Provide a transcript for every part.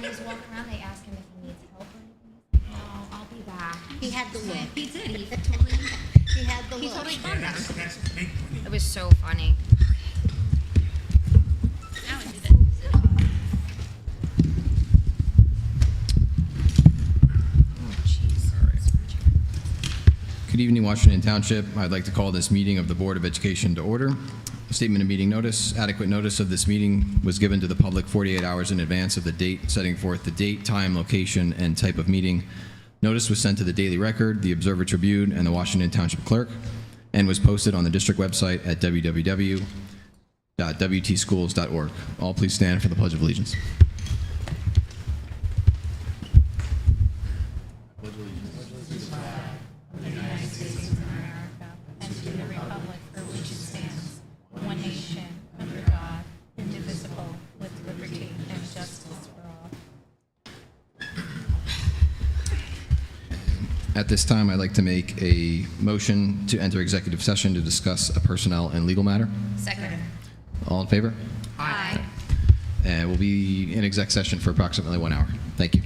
And he's walking around, they ask him if he needs help or anything. He's like, no, I'll be back. He had the look. He did. He totally. He had the He look. totally Yeah, calmed down. that's big money. It was so funny. Now I did it. Good evening, Washington Township. I'd like to call this meeting of the Board of Education to order. A statement of meeting notice. Adequate notice of this meeting was given to the public 48 hours in advance of the date, setting forth the date, time, location, and type of meeting. Notice was sent to the Daily Record, the Observer Tribune, and the Washington Township Clerk, and was posted on the district website at www.wtschools.org. All please stand for the Pledge of Allegiance. And to the republic for which it stands, one nation, under God, indivisible, with liberty and justice for all. At this time, I'd like to make a motion to enter executive session to discuss a personnel and legal matter. Second. All in favor? Aye. And we'll be in exec session for approximately 1 hour. Thank you.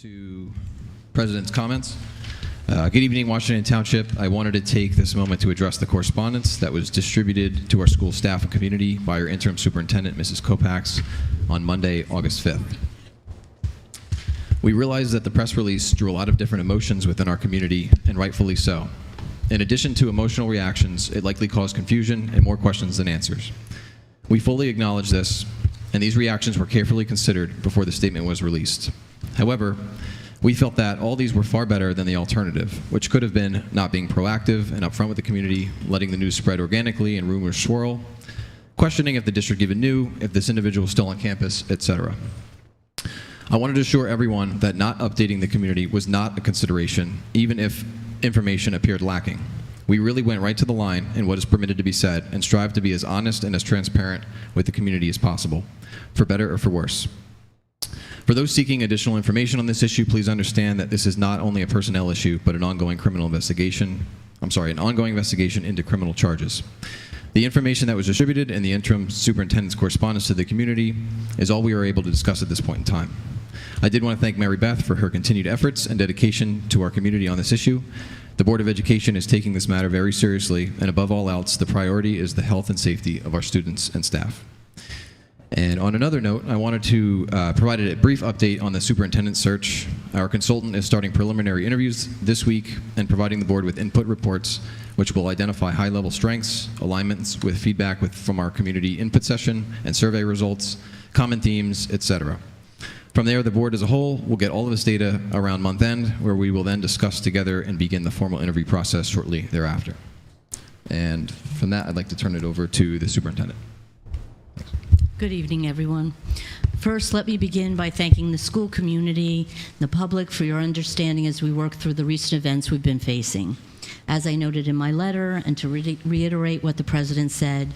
To President's comments. Good evening, Washington Township. I wanted to take this moment to address the correspondence that was distributed to our school staff and community by our interim superintendent, Mrs. Kopax, on Monday, August 5th. We realize that the press release drew a lot of different emotions within our community, and rightfully so. In addition to emotional reactions, it likely caused confusion and more questions than answers. We fully acknowledge this, and these reactions were carefully considered before the statement was released. However, we felt that all these were far better than the alternative, which could have been not being proactive and upfront with the community, letting the news spread organically and rumors swirl, questioning if the district even knew, if this individual was still on campus, etc. I wanted to assure everyone that not updating the community was not a consideration, even if information appeared lacking. We really went right to the line in what is permitted to be said and strived to be as honest and as transparent with the community as possible, for better or for worse. For those seeking additional information on this issue, please understand that this is not only a personnel issue, but an ongoing investigation into criminal charges. The information that was distributed in the interim superintendent's correspondence to the community is all we are able to discuss at this point in time. I did want to thank Mary Beth for her continued efforts and dedication to our community on this issue. The Board of Education is taking this matter very seriously, and above all else, the priority is the health and safety of our students and staff. And on another note, I wanted to provide a brief update on the superintendent search. Our consultant is starting preliminary interviews this week and providing the board with input reports, which will identify high-level strengths, alignments with feedback from our community input session and survey results, common themes, etc. From there, the board as a whole will get all of this data around month end, where we will then discuss together and begin the formal interview process shortly thereafter. And from that, I'd like to turn it over to the superintendent. Thanks. Good evening, everyone. First, let me begin by thanking the school community and the public for your understanding as we work through the recent events we've been facing. As I noted in my letter, and to reiterate what the President said,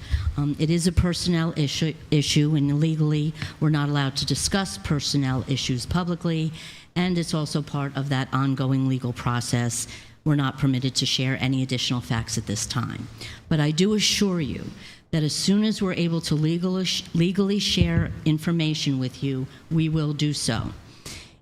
it is a personnel issue, and legally we're not allowed to discuss personnel issues publicly, and it's also part of that ongoing legal process. We're not permitted to share any additional facts at this time. But I do assure you that as soon as we're able to legally share information with you, we will do so.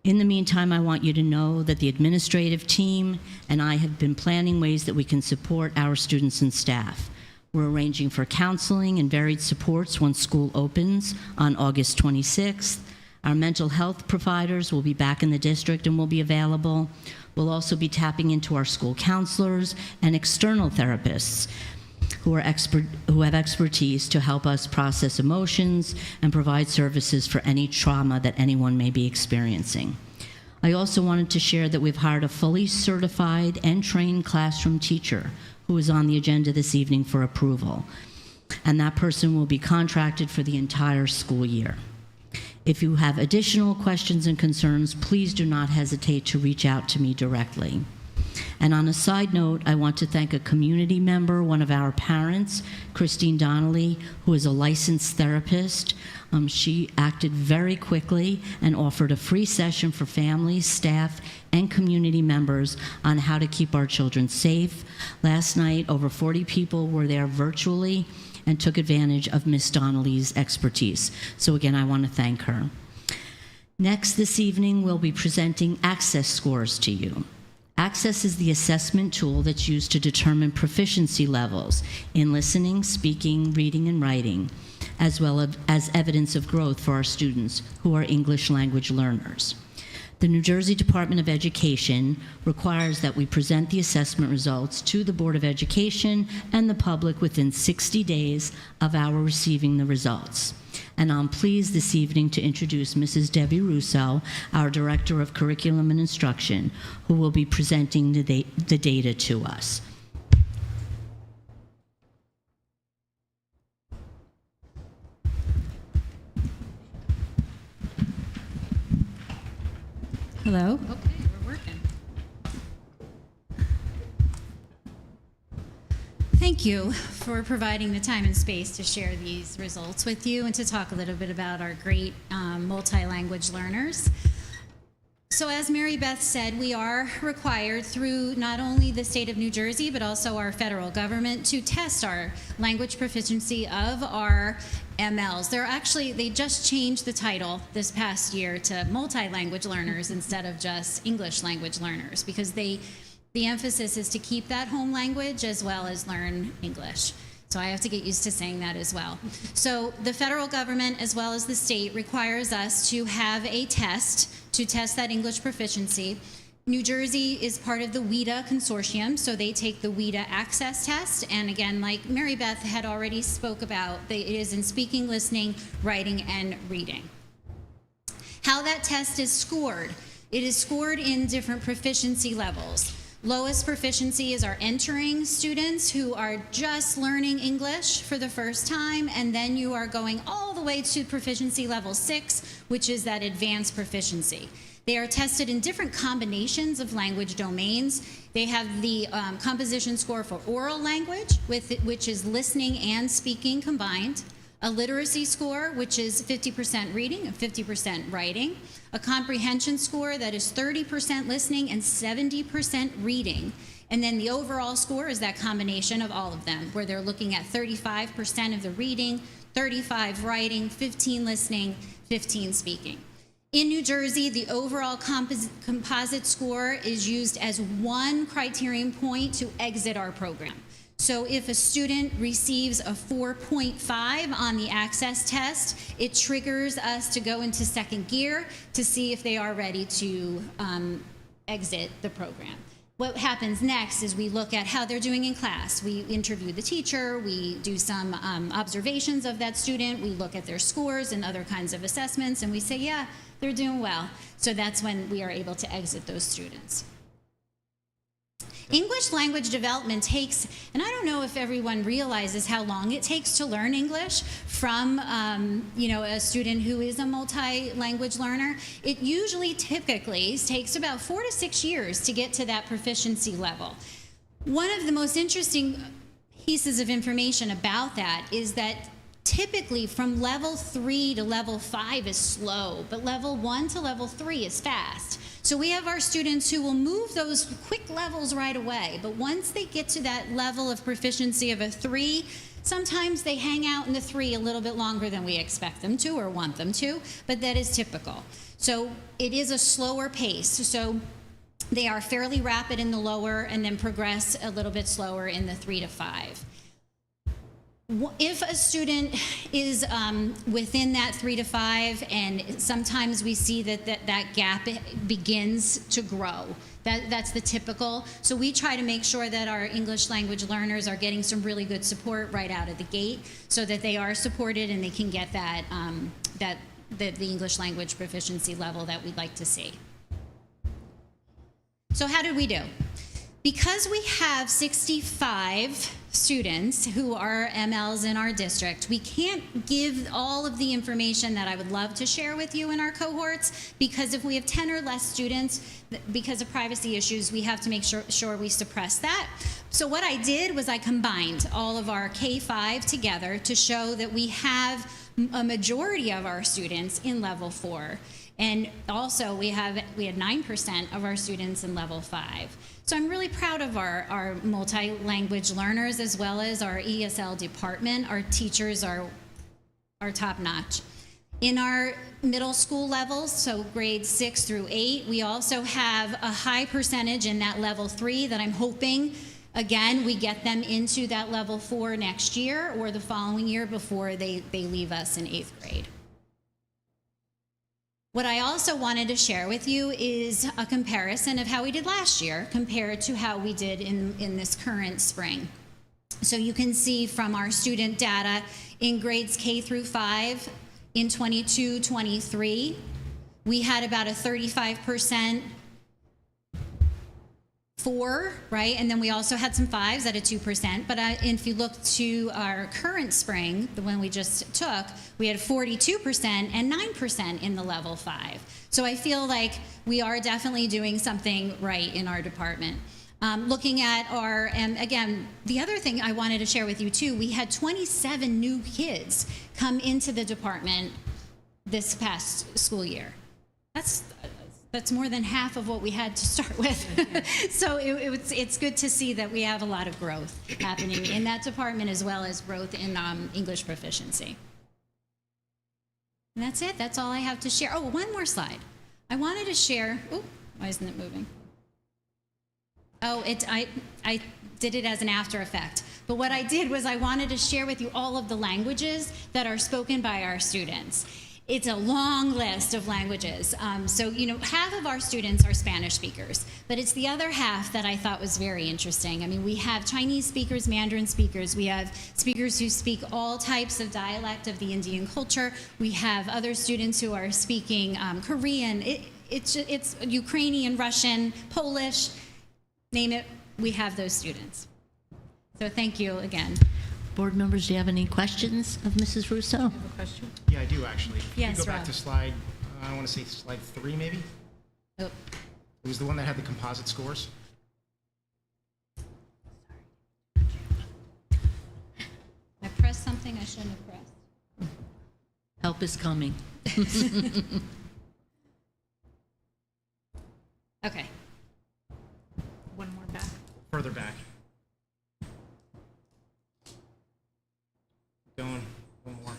In the meantime, I want you to know that the administrative team and I have been planning ways that we can support our students and staff. We're arranging for counseling and varied supports once school opens on August 26th. Our mental health providers will be back in the district and will be available. We'll also be tapping into our school counselors and external therapists who have expertise to help us process emotions and provide services for any trauma that anyone may be experiencing. I also wanted to share that we've hired a fully certified and trained classroom teacher who is on the agenda this evening for approval, and that person will be contracted for the entire school year. If you have additional questions and concerns, please do not hesitate to reach out to me directly. And on a side note, I want to thank a community member, one of our parents, Christine Donnelly, who is a licensed therapist. She acted very quickly and offered a free session for families, staff, and community members on how to keep our children safe. Last night, over 40 people were there virtually and took advantage of Ms. Donnelly's expertise. So again, I want to thank her. Next, this evening, we'll be presenting access scores to you. Access is the assessment tool that's used to determine proficiency levels in listening, speaking, reading, and writing, as well as evidence of growth for our students who are English language learners. The New Jersey Department of Education requires that we present the assessment results to the Board of Education and the public within 60 days of our receiving the results. And I'm pleased this evening to introduce Mrs. Debbie Russo, our Director of Curriculum and Instruction, who will be presenting the data to us. Hello. Okay, we're working. Thank you for providing the time and space to share these results with you and to talk a little bit about our great multi-language learners. So as Mary Beth said, we are required through not only the state of New Jersey, but also our federal government to test our language proficiency of our MLs. They just changed the title this past year to multi-language learners instead of just English language learners, because the emphasis is to keep that home language as well as learn English. So I have to get used to saying that as well. So the federal government as well as the state requires us to have a test to test that English proficiency. New Jersey is part of the WIDA consortium, so they take the WIDA access test. And again, like Mary Beth had already spoke about, it is in speaking, listening, writing, and reading. How that test is scored. It is scored in different proficiency levels. Lowest proficiency is our entering students who are just learning English for the first time, and then you are going all the way to proficiency level 6, which is that advanced proficiency. They are tested in different combinations of language domains. They have the composition score for oral language, which is listening and speaking combined. A literacy score, which is 50% reading and 50% writing. A comprehension score that is 30% listening and 70% reading. And then the overall score is that combination of all of them, where they're looking at 35% of the reading, 35 writing, 15 listening, 15 speaking. In New Jersey, the overall composite score is used as one criterion point to exit our program. So if a student receives a 4.5 on the access test, it triggers us to go into second gear to see if they are ready to exit the program. What happens next is we look at how they're doing in class. We interview the teacher, we do some observations of that student, we look at their scores and other kinds of assessments, and we say, yeah, they're doing well. So that's when we are able to exit those students. English language development takes, and I don't know if everyone realizes how long it takes to learn English from a student who is a multi-language learner. It usually typically takes about 4 to 6 years to get to that proficiency level. One of the most interesting pieces of information about that is that typically from level 3 to level 5 is slow, but level 1 to level 3 is fast. So we have our students who will move those quick levels right away, but once they get to that level of proficiency of a 3, sometimes they hang out in the 3 a little bit longer than we expect them to or want them to, but that is typical. So it is a slower pace. So they are fairly rapid in the lower and then progress a little bit slower in the 3 to 5. If a student is within that 3 to 5, and sometimes we see that gap begins to grow, that's the typical. So we try to make sure that our English language learners are getting some really good support right out of the gate, so that they are supported and they can get that the English language proficiency level that we'd like to see. So how did we do? Because we have 65 students who are MLs in our district, we can't give all of the information that I would love to share with you in our cohorts, because if we have 10 or less students, because of privacy issues, we have to make sure we suppress that. So what I did was I combined all of our K-5 together to show that we have a majority of our students in level 4. And also we had 9% of our students in level 5. So I'm really proud of our multi-language learners as well as our ESL department. Our teachers are top notch. In our middle school levels, so grades 6 through 8, we also have a high percentage in that level 3 that I'm hoping, again, we get them into that level 4 next year or the following year before they leave us in 8th grade. What I also wanted to share with you is a comparison of how we did last year compared to how we did in this current spring. So you can see from our student data in grades K through 5 in 22-23, we had about a 35% 4, right? And then we also had some 5s at a 2%. But if you look to our current spring, the one we just took, we had 42% and 9% in the level 5. So I feel like we are definitely doing something right in our department. Looking at our, and again, the other thing I wanted to share with you too, we had 27 new kids come into the department this past school year. That's more than half of what we had to start with. So it's good to see that we have a lot of growth happening in that department as well as growth in English proficiency. And that's it. That's all I have to share. Oh, one more slide. I wanted to share. Oh, why isn't it moving? Oh, I did it as an after effect. But what I did was I wanted to share with you all of the languages that are spoken by our students. It's a long list of languages. So, half of our students are Spanish speakers, but it's the other half that I thought was very interesting. I mean, we have Chinese speakers, Mandarin speakers, we have speakers who speak all types of dialect of the Indian culture, we have other students who are speaking Korean, it's Ukrainian, Russian, Polish, name it, we have those students. So thank you again. Board members, do you have any questions of Mrs. Russo? Question? Yeah, I do actually. If Yes, you go back Rob. to slide, I want to say slide 3 maybe? Oh, It was the one that had the composite scores. I pressed something I shouldn't have pressed. Help is coming. Okay. One more back. Further back. Going, one more.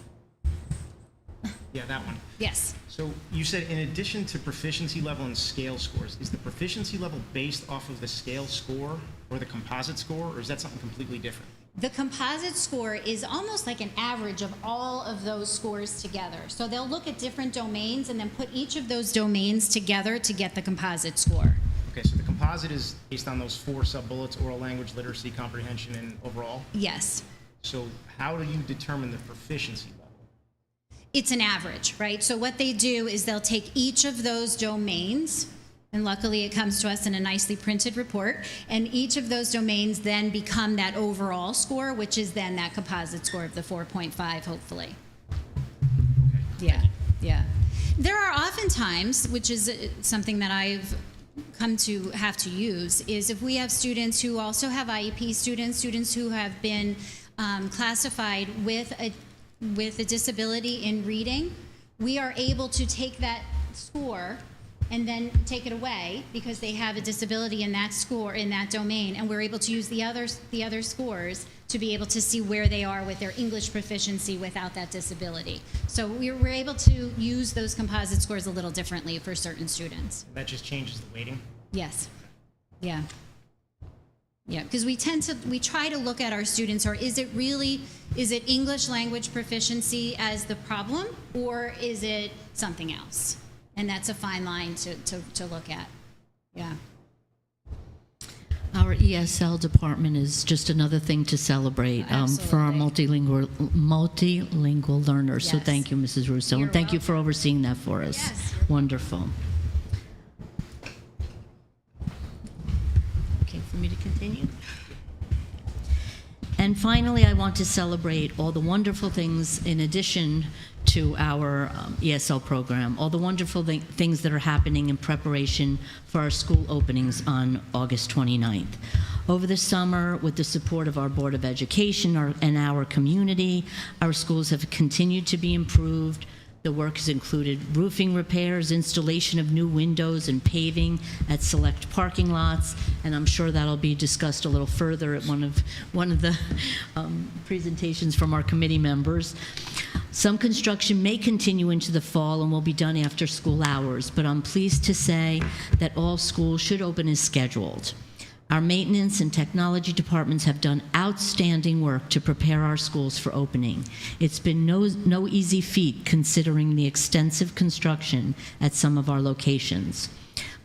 Yeah, that one. Yes. So you said in addition to proficiency level and scale scores, is the proficiency level based off of the scale score or the composite score, or is that something completely different? The composite score is almost like an average of all of those scores together. So they'll look at different domains and then put each of those domains together to get the composite score. Okay, so the composite is based on those 4 sub-bullets: oral language, literacy, comprehension, and overall. Yes. So how do you determine the proficiency level? It's an average, right? So what they do is they'll take each of those domains, and luckily it comes to us in a nicely printed report, and each of those domains then become that overall score, which is then that composite score of the 4.5, hopefully. Yeah, yeah. There are often times, which is something that I've come to have to use, is if we have students who also have IEP students who have been classified with a disability in reading, we are able to take that score and then take it away because they have a disability in that score, in that domain, and we're able to use the other scores to be able to see where they are with their English proficiency without that disability. So we're able to use those composite scores a little differently for certain students. That just changes the weighting? Yes. Yeah. Yeah, because we try to look at our students, or is it English language proficiency as the problem, or is it something else? And that's a fine line to look at. Yeah. Our ESL department is just another thing to celebrate for our multilingual learners. So Yes. thank you, Mrs. Russo, You're and thank you for overseeing that for us. Yes. Wonderful. Okay, for me to continue? And finally, I want to celebrate all the wonderful things in addition to our ESL program, all the wonderful things that are happening in preparation for our school openings on August 29th. Over the summer, with the support of our Board of Education and our community, our schools have continued to be improved. The work has included roofing repairs, installation of new windows, and paving at select parking lots, and I'm sure that'll be discussed a little further at one of the presentations from our committee members. Some construction may continue into the fall and will be done after school hours, but I'm pleased to say that all schools should open as scheduled. Our maintenance and technology departments have done outstanding work to prepare our schools for opening. It's been no easy feat considering the extensive construction at some of our locations.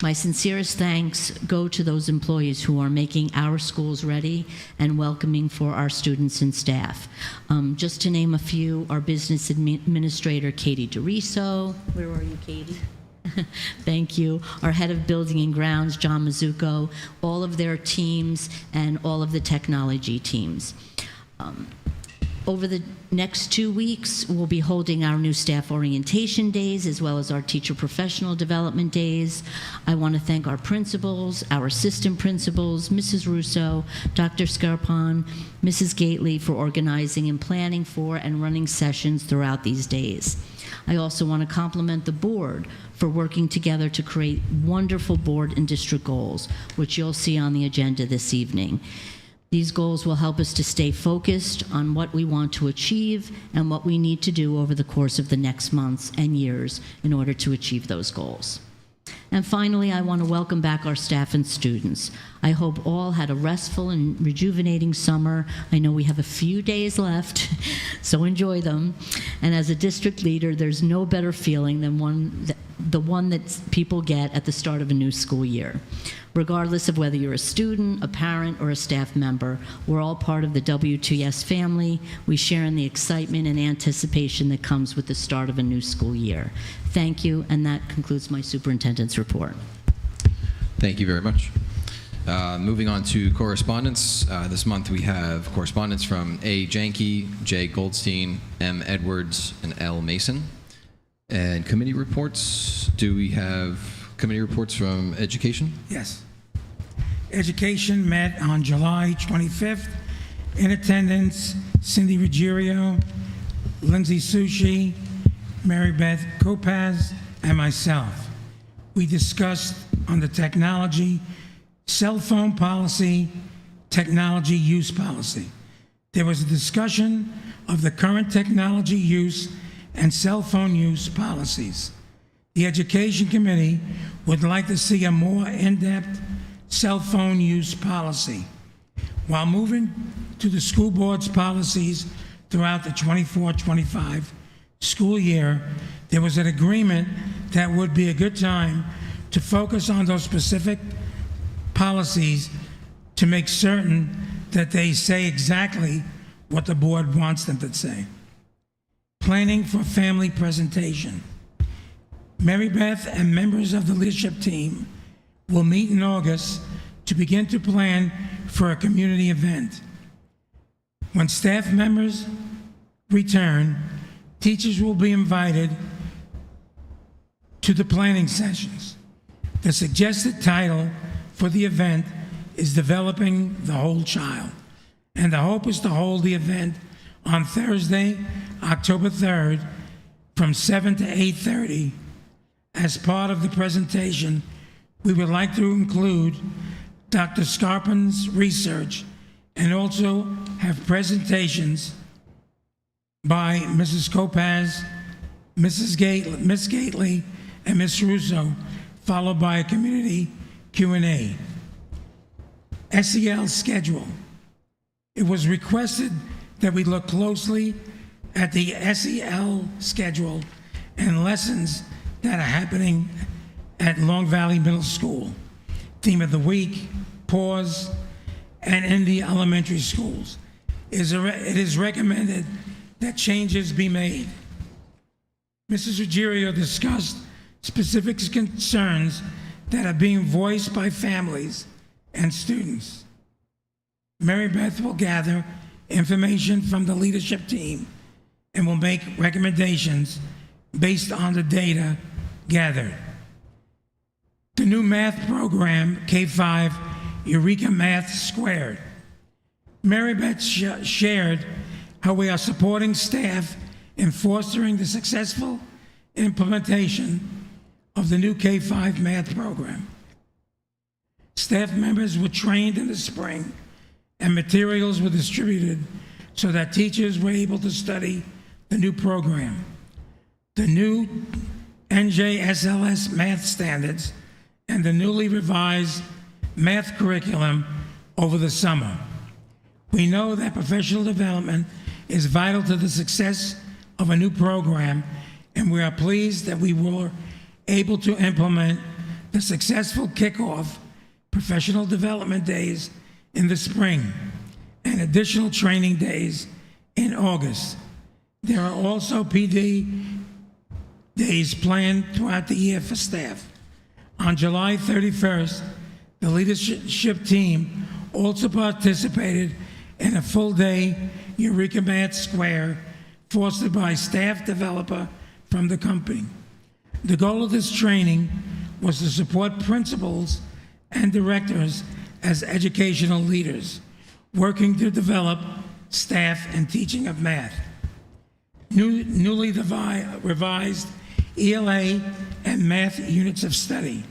My sincerest thanks go to those employees who are making our schools ready and welcoming for our students and staff. Just to name a few, our business administrator, Katie DeRiso. Where are you, Katie? Thank you. Our head of building and grounds, John Mazzucco, all of their teams, and all of the technology teams. Over the next 2 weeks, we'll be holding our new staff orientation days as well as our teacher professional development days. I want to thank our principals, our assistant principals, Mrs. Russo, Dr. Scarpon, Mrs. Gately for organizing and planning for and running sessions throughout these days. I also want to compliment the board for working together to create wonderful board and district goals, which you'll see on the agenda this evening. These goals will help us to stay focused on what we want to achieve and what we need to do over the course of the next months and years in order to achieve those goals. And finally, I want to welcome back our staff and students. I hope all had a restful and rejuvenating summer. I know we have a few days left, so enjoy them. And as a district leader, there's no better feeling than the one that people get at the start of a new school year. Regardless of whether you're a student, a parent, or a staff member, we're all part of the W2S family. We share in the excitement and anticipation that comes with the start of a new school year. Thank you, and that concludes my superintendent's report. Thank you very much. Moving on to correspondence. This month we have correspondence from A. Janke, J. Goldstein, M. Edwards, and L. Mason. And committee reports. Do we have committee reports from Education? Yes. Education met on July 25th. In attendance, Cindy Ruggiero, Lindsay Sushi, Mary Beth Kopaz, and myself. We discussed on the technology, cell phone policy, technology use policy. There was a discussion of the current technology use and cell phone use policies. The Education Committee would like to see a more in-depth cell phone use policy. While moving to the school board's policies throughout the 24-25 school year, there was an agreement that would be a good time to focus on those specific policies to make certain that they say exactly what the board wants them to say. Planning for family presentation. Mary Beth and members of the leadership team will meet in August to begin to plan for a community event. When staff members return, teachers will be invited to the planning sessions. The suggested title for the event is Developing the Whole Child, and the hope is to hold the event on Thursday, October 3rd, from 7 to 8:30. As part of the presentation, we would like to include Dr. Scarpin's research and also have presentations by Mrs. Kopaz, Miss Gately, and Ms. Russo, followed by a community Q&A. SEL schedule. It was requested that we look closely at the SEL schedule and lessons that are happening at Long Valley Middle School. Theme of the week, pause, and in the elementary schools. It is recommended that changes be made. Mrs. Ruggiero discussed specific concerns that are being voiced by families and students. Mary Beth will gather information from the leadership team and will make recommendations based on the data gathered. The new math program, K-5, Eureka Math Squared. Mary Beth shared how we are supporting staff in fostering the successful implementation of the new K-5 math program. Staff members were trained in the spring and materials were distributed so that teachers were able to study the new program. The new NJSLS math standards and the newly revised math curriculum over the summer. We know that professional development is vital to the success of a new program, and we are pleased that we were able to implement the successful kickoff professional development days in the spring and additional training days in August. There are also PD days planned throughout the year for staff. On July 31st, the leadership team also participated in a full-day Eureka Math Square fostered by staff developer from the company. The goal of this training was to support principals and directors as educational leaders, working to develop staff and teaching of math. Newly revised ELA and math units of study.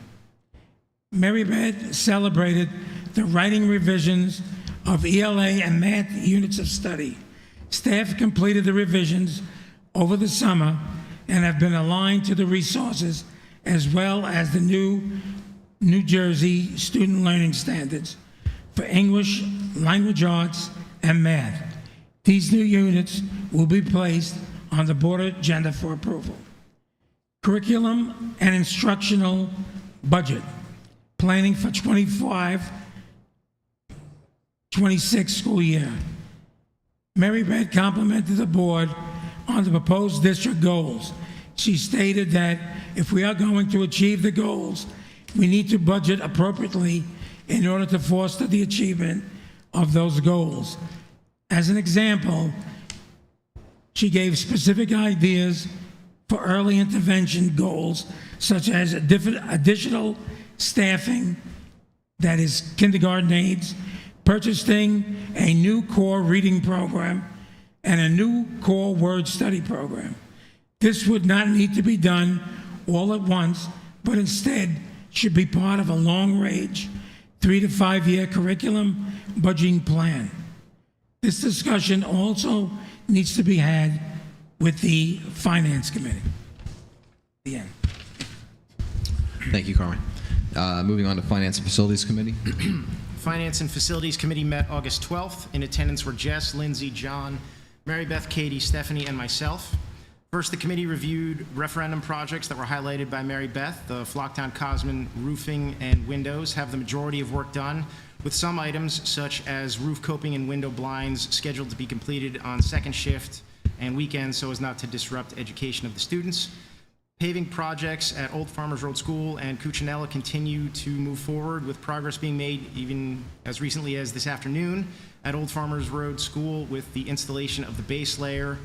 Mary Beth celebrated the writing revisions of ELA and math units of study. Staff completed the revisions over the summer and have been aligned to the resources as well as the new New Jersey student learning standards for English, language arts, and math. These new units will be placed on the board agenda for approval. Curriculum and instructional budget, planning for 25-26 school year. Mary Beth complimented the board on the proposed district goals. She stated that if we are going to achieve the goals, we need to budget appropriately in order to foster the achievement of those goals. As an example, she gave specific ideas for early intervention goals, such as additional staffing, that is kindergarten aides, purchasing a new core reading program, and a new core word study program. This would not need to be done all at once, but instead should be part of a long-range 3 to 5 year curriculum budgeting plan. This discussion also needs to be had with the Finance Committee. The end. Thank you, Carmen. Moving on to Finance and Facilities Committee. Finance and Facilities Committee met August 12th. In attendance were Jess, Lindsay, John, Mary Beth, Katie, Stephanie, and myself. First, the committee reviewed referendum projects that were highlighted by Mary Beth. The Flocktown Cosman roofing and windows have the majority of work done, with some items such as roof coping and window blinds scheduled to be completed on second shift and weekends so as not to disrupt education of the students. Paving projects at Old Farmers Road School and Cuccinella continue to move forward, with progress being made even as recently as this afternoon at Old Farmers Road School with the installation of the base layer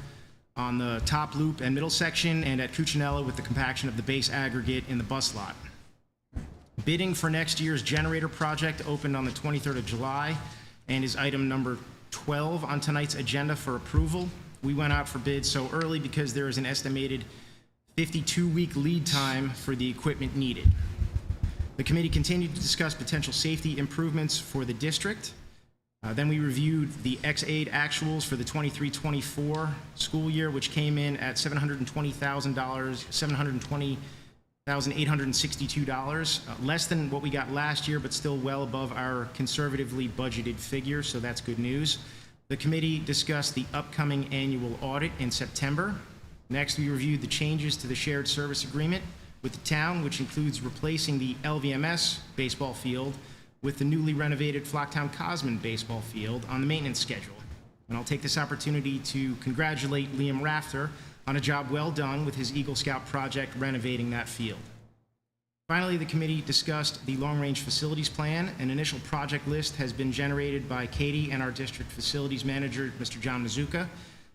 on the top loop and middle section, and at Cuccinella with the compaction of the base aggregate in the bus lot. Bidding for next year's generator project opened on the 23rd of July and is item number 12 on tonight's agenda for approval. We went out for bids so early because there is an estimated 52-week lead time for the equipment needed. The committee continued to discuss potential safety improvements for the district. Then we reviewed the X-Aid actuals for the 23-24 school year, which came in at $720,862, less than what we got last year, but still well above our conservatively budgeted figure, so that's good news. The committee discussed the upcoming annual audit in September. Next, we reviewed the changes to the shared service agreement with the town, which includes replacing the LVMS baseball field with the newly renovated Flocktown Cosman baseball field on the maintenance schedule. And I'll take this opportunity to congratulate Liam Rafter on a job well done with his Eagle Scout project renovating that field. Finally, the committee discussed the long-range facilities plan. An initial project list has been generated by Katie and our district facilities manager, Mr. John Mazuka.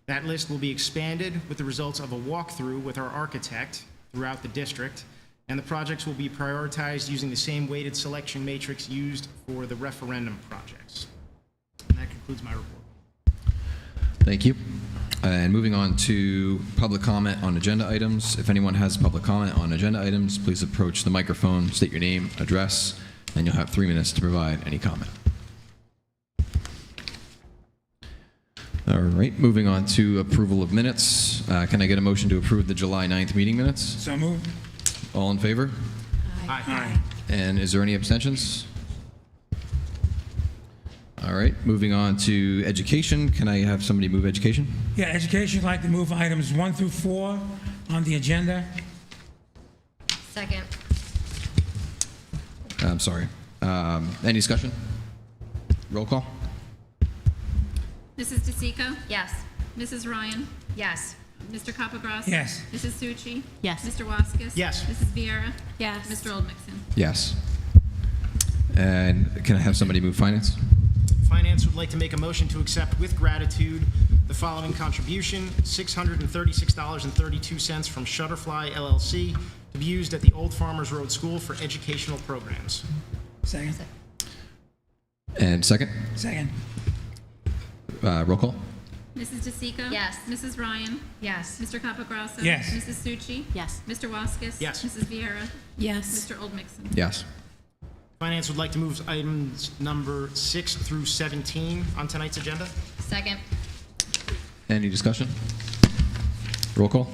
That list will be expanded with the results of a walkthrough with our architect throughout the district, and the projects will be prioritized using the same weighted selection matrix used for the referendum projects. And that concludes my report. Thank you. And moving on to public comment on agenda items. If anyone has public comment on agenda items, please approach the microphone, state your name, address, and you'll have 3 minutes to provide any comment. All right, moving on to approval of minutes. Can I get a motion to approve the July 9th meeting minutes? So moved. All in favor? Aye. And is there any abstentions? All right, moving on to education. Can I have somebody move education? Yeah, education, would like to move items 1 through 4 on the agenda. Second. I'm sorry. Any discussion? Roll call? Mrs. DeSico? Yes. Mrs. Ryan? Yes. Mr. Capagross? Yes. Mrs. Succi? Yes. Mr. Waskis? Yes. Mrs. Vieira? Yes. Mr. Oldmixon? Yes. And can I have somebody move finance? Finance would like to make a motion to accept with gratitude the following contribution: $636.32 from Shutterfly LLC to be used at the Old Farmers Road School for educational programs. Second. And second? Second. Roll call? Mrs. DeSico? Yes. Mrs. Ryan? Yes. Mr. Capagross? Yes. Mrs. Succi? Yes. Mr. Waskis? Yes. Mrs. Vieira? Yes. Mr. Oldmixon? Yes. Finance would like to move items number 6 through 17 on tonight's agenda. Second. Any discussion? Roll call.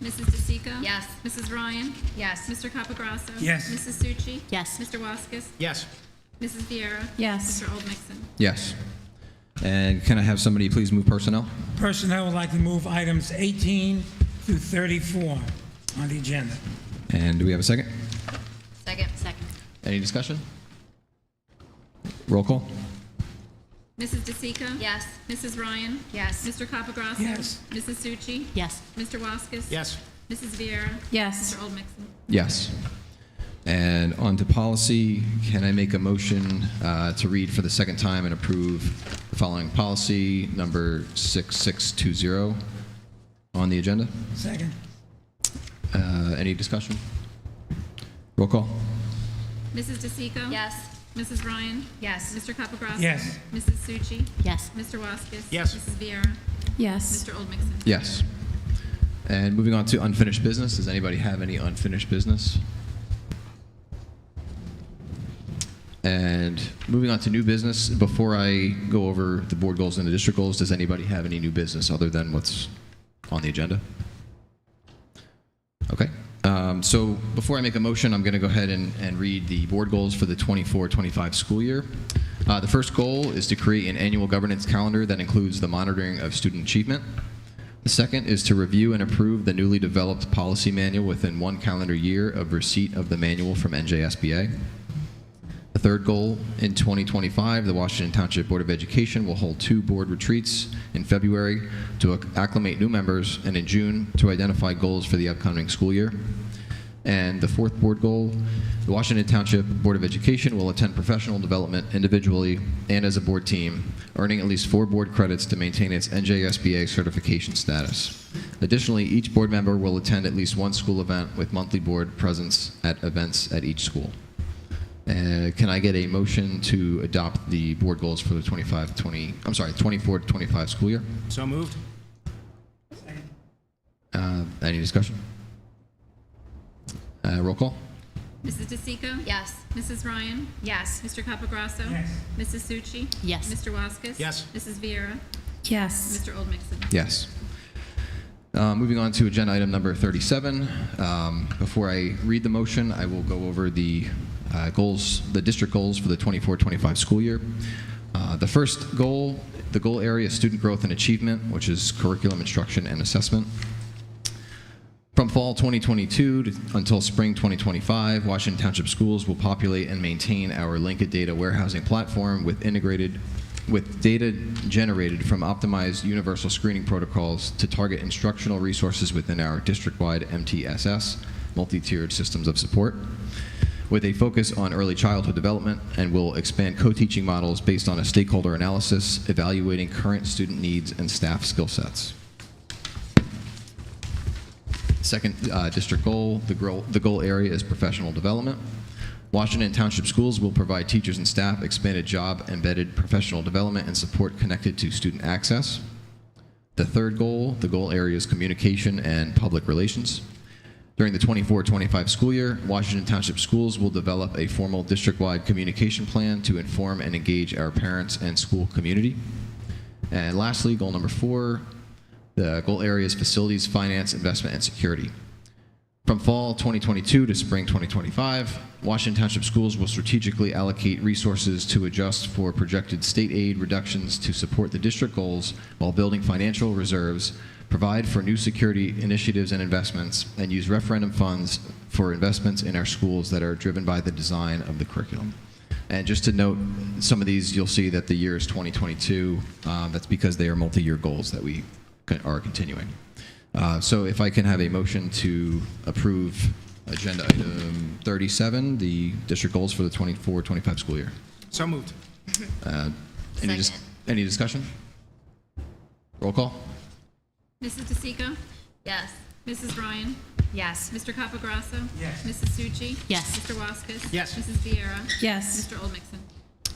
Mrs. DeSico? Yes. Mrs. Ryan? Yes. Mr. Capagrosso? Yes. Mrs. Succi? Yes. Mr. Waskis? Yes. Mrs. Vieira? Yes. Mr. Old Mixon? Yes. And can I have somebody please move personnel? Personnel would like to move items 18 through 34 on the agenda. And do we have a second? Second. Second. Any discussion? Roll call. Mrs. DeSico? Yes. Mrs. Ryan? Yes. Mr. Capagrosso? Yes. Mrs. Succi? Yes. Mr. Waskis? Yes. Mrs. Vieira? Yes. Mr. Old Mixon? Yes. And on to policy, can I make a motion to read for the second time and approve the following policy, number 6620, on the agenda? Second. Any discussion? Roll call. Mrs. DeSico? Yes. Mrs. Ryan? Yes. Mr. Capagrosso? Yes. Mrs. Succi? Yes. Mr. Waskis? Yes. Mrs. Vieira? Yes. Mr. Old Mixon? Yes. And moving on to unfinished business, does anybody have any unfinished business? And moving on to new business, before I go over the board goals and the district goals, does anybody have any new business other than what's on the agenda? Okay. So before I make a motion, I'm going to go ahead and read the board goals for the 24-25 school year. The first goal is to create an annual governance calendar that includes the monitoring of student achievement. The second is to review and approve the newly developed policy manual within 1 calendar year of receipt of the manual from NJSBA. The third goal, in 2025, the Washington Township Board of Education will hold 2 board retreats in February to acclimate new members, and in June to identify goals for the upcoming school year. And the fourth board goal, the Washington Township Board of Education will attend professional development individually and as a board team, earning at least 4 board credits to maintain its NJSBA certification status. Additionally, each board member will attend at least 1 school event with monthly board presence at events at each school. Can I get a motion to adopt the board goals for the 24-25 school year? So moved. Any discussion? Roll call. Mrs. DeSico? Yes. Mrs. Ryan? Yes. Mr. Capagrosso? Yes. Mrs. Succi? Yes. Mr. Waskis? Yes. Mrs. Vieira? Yes. Mr. Old Mixon? Yes. Moving on to agenda item number 37. Before I read the motion, I will go over the goals, the district goals for the 24-25 school year. The first goal, the goal area is student growth and achievement, which is curriculum, instruction, and assessment. From fall 2022 until spring 2025, Washington Township Schools will populate and maintain our linked data warehousing platform with data generated from optimized universal screening protocols to target instructional resources within our district-wide MTSS, multi-tiered systems of support, with a focus on early childhood development, and will expand co-teaching models based on a stakeholder analysis evaluating current student needs and staff skill sets. Second district goal, the goal area is professional development. Washington Township Schools will provide teachers and staff expanded job-embedded professional development and support connected to student access. The third goal, the goal area is communication and public relations. During the 24-25 school year, Washington Township Schools will develop a formal district-wide communication plan to inform and engage our parents and school community. And lastly, goal number 4, the goal area is facilities, finance, investment, and security. From fall 2022 to spring 2025, Washington Township Schools will strategically allocate resources to adjust for projected state aid reductions to support the district goals while building financial reserves, provide for new security initiatives and investments, and use referendum funds for investments in our schools that are driven by the design of the curriculum. And just to note, some of these you'll see that the year is 2022. That's because they are multi-year goals that we are continuing. So if I can have a motion to approve agenda item 37, the district goals for the 24-25 school year. So moved. Any discussion? Roll call. Mrs. DeSico? Yes. Mrs. Ryan? Yes. Mr. Capagrosso? Yes. Mrs. Succi? Yes. Mr. Waskis? Yes. Mrs. Vieira? Yes. Mr. Old Mixon?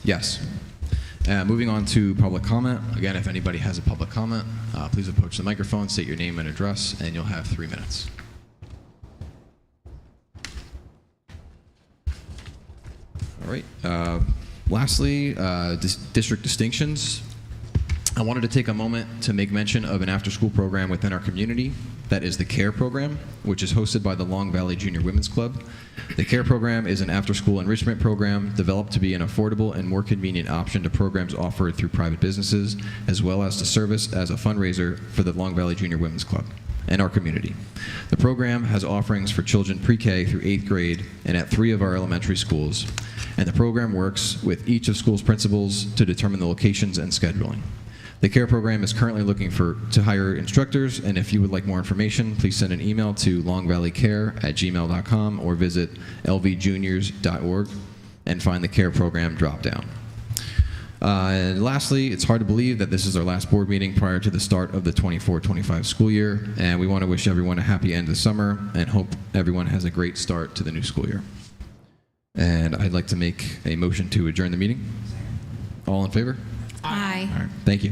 Yes. Moving on to public comment. Again, if anybody has a public comment, please approach the microphone, state your name and address, and you'll have 3 minutes. All right. Lastly, district distinctions. I wanted to take a moment to make mention of an after-school program within our community. That is the CARE program, which is hosted by the Long Valley Junior Women's Club. The CARE program is an after-school enrichment program developed to be an affordable and more convenient option to programs offered through private businesses, as well as to service as a fundraiser for the Long Valley Junior Women's Club and our community. The program has offerings for children pre-K through 8th grade and at 3 of our elementary schools, and the program works with each of school's principals to determine the locations and scheduling. The CARE program is currently looking to hire instructors, and if you would like more information, please send an email to longvalleycare@gmail.com or visit lvjuniors.org and find the CARE program drop-down. And lastly, it's hard to believe that this is our last board meeting prior to the start of the 24-25 school year, and we want to wish everyone a happy end of summer and hope everyone has a great start to the new school year. And I'd like to make a motion to adjourn the meeting. All in favor? Aye. All right. Thank you.